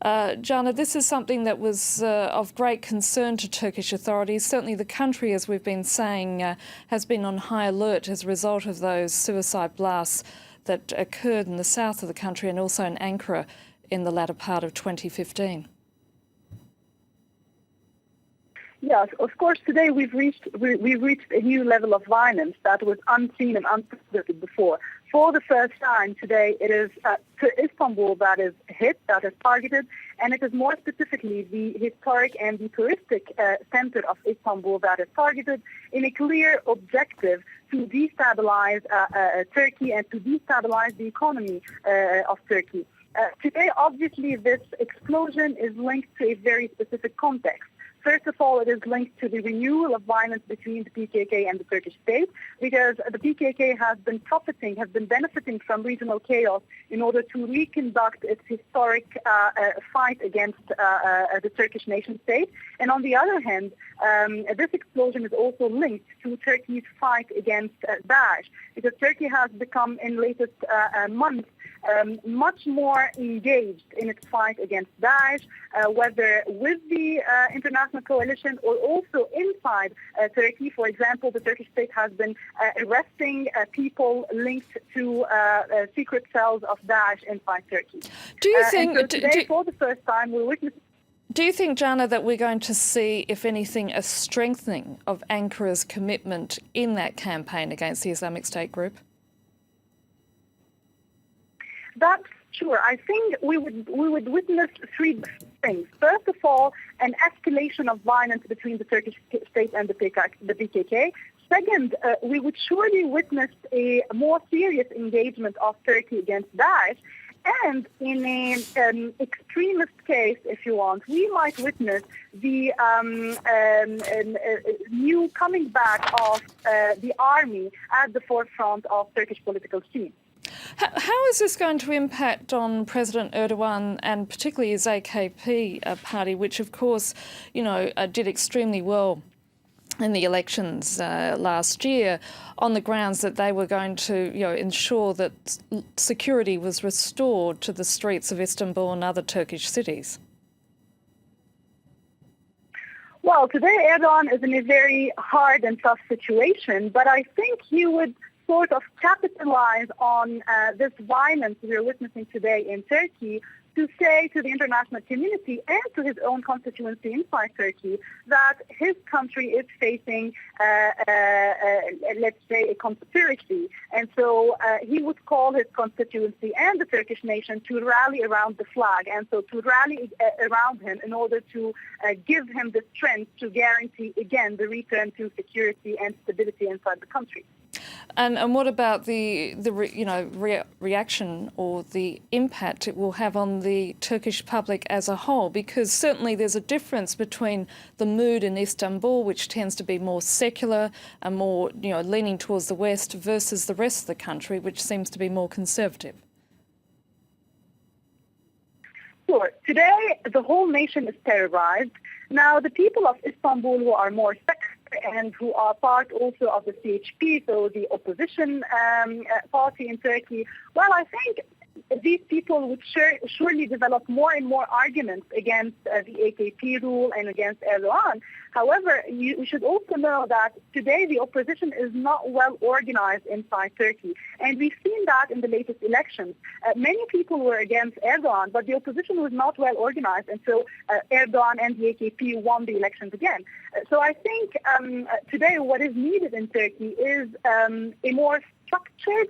Jana, this is something that was of great concern to Turkish authorities. Certainly the country, as we've been saying, has been on high alert as a result of those suicide blasts that occurred in the south of the country and also in Ankara in the latter part of 2015. Yes, of course, today we've reached a new level of violence that was unseen and unprecedented before. For the first time today, it is Istanbul that is hit, that is targeted, and it is more specifically the historic and the touristic center of Istanbul that is targeted in a clear objective to destabilize Turkey and to destabilize the economy of Turkey. Today, obviously, this explosion is linked to a very specific context. First of all, it is linked to the renewal of violence between the PKK and the Turkish state, because the PKK has been benefiting from regional chaos in order to reconduct its historic fight against the Turkish nation state. And on the other hand, this explosion is also linked to Turkey's fight against Daesh, because Turkey has become in latest months much more engaged in its fight against Daesh, whether with the international coalition or also inside Turkey. For example, the Turkish state has been arresting people linked to secret cells of Daesh inside Turkey. Do you think so today, for the first time, we're witnessing... Do you think, Jana, that we're going to see, if anything, a strengthening of Ankara's commitment in that campaign against the Islamic State group? That's sure. I think we would witness three things. First of all, an escalation of violence between the Turkish state and the PKK. Second, we would surely witness a more serious engagement of Turkey against Daesh. And in an extremist case, if you want, we might witness the new coming back of the army at the forefront of Turkish political scene. How is this going to impact on President Erdogan and particularly his AKP party, which, of course, did extremely well in the elections last year on the grounds that they were going to ensure that security was restored to the streets of Istanbul and other Turkish cities? Well, today Erdogan is in a very hard and tough situation, but I think he would sort of capitalize on this violence we're witnessing today in Turkey to say to the international community and to his own constituency inside Turkey that his country is facing, let's say, a conspiracy. And so he would call his constituency and the Turkish nation to rally around the flag, and so to rally around him in order to give him the strength to guarantee, again, the return to security and stability inside the country. And what about the reaction or the impact it will have on the Turkish public as a whole? Because certainly there's a difference between the mood in Istanbul, which tends to be more secular and more leaning towards the West, versus the rest of the country, which seems to be more conservative. Sure. Today, the whole nation is terrorized. Now, the people of Istanbul who are more secular and who are part also of the CHP, so the opposition party in Turkey, well, I think these people would surely develop more and more arguments against the AKP rule and against Erdogan. However, you should also know that today the opposition is not well organized inside Turkey. And we've seen that in the latest elections. Many people were against Erdogan, but the opposition was not well organized. And so Erdogan and the AKP won the elections again. So I think today what is needed in Turkey is a more structured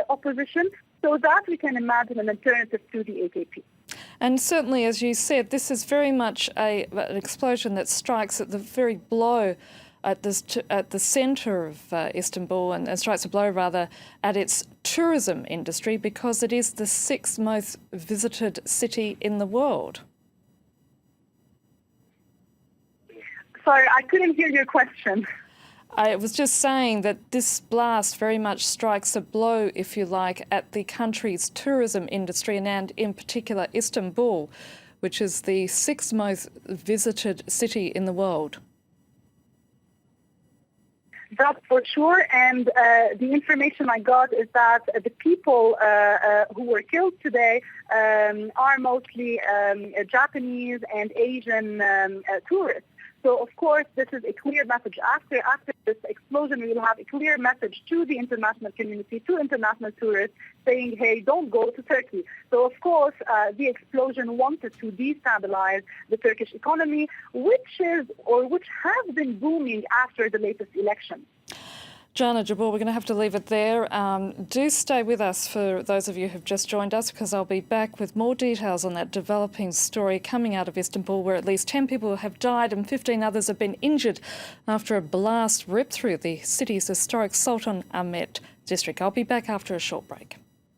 opposition, so that we can imagine an alternative to the AKP. And certainly, as you said, this is very much an explosion that strikes at the very blow at the centre of Istanbul and strikes a blow, rather, at its tourism industry, because it is the 6th most visited city in the world. Sorry, I couldn't hear your question. I was just saying that this blast very much strikes a blow, if you like, at the country's tourism industry and in particular Istanbul, which is the 6th most visited city in the world. That's for sure. And the information I got is that the people who were killed today are mostly Japanese and Asian tourists. So, of course, this is a clear message. After this explosion, we will have a clear message to the international community, to international tourists, saying, hey, don't go to Turkey. So, of course, the explosion wanted to destabilize the Turkish economy, which has been booming after the latest election. Jana Jabbour, we're going to have to leave it there. Do stay with us for those of you who've just joined us, because I'll be back with more details on that developing story coming out of Istanbul, where at least 10 people have died and 15 others have been injured after a blast ripped through the city's historic Sultan Ahmet district. I'll be back after a short break.